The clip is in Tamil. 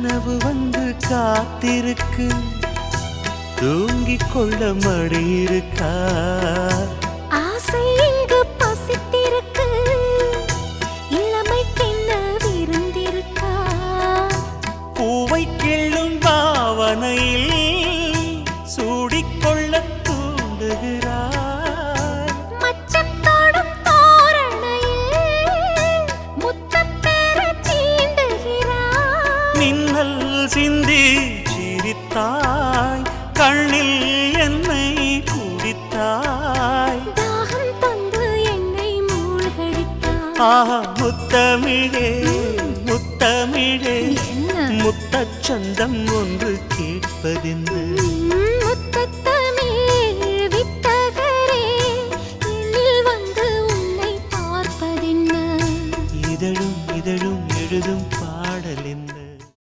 கனவு வந்து காத்திருக்கு தூங்கிக் கொள்ள மடி இருக்கா ஆசை இங்கு பசித்திருக்கு இளமைக்கென்ன விருந்திருக்கா பூவை கிள்ளும் பாவனையில் சூடிக்கொள்ள தூண்டுகிறாய் மச்சம் தோடும் தோரணையில் முத்தம் பெற சீண்டுகிறாய் மின்னல் சிந்தி சிரித்தாய் கண்ணில் என்னை குடித்தாய் தாகம் தந்து என்னை மூழ்கடித்தாய் ஆஹா முத்தமிழே முத்தமிழே என்ன முத்தச்சந்தம் ஒன்று கேட்பதென்று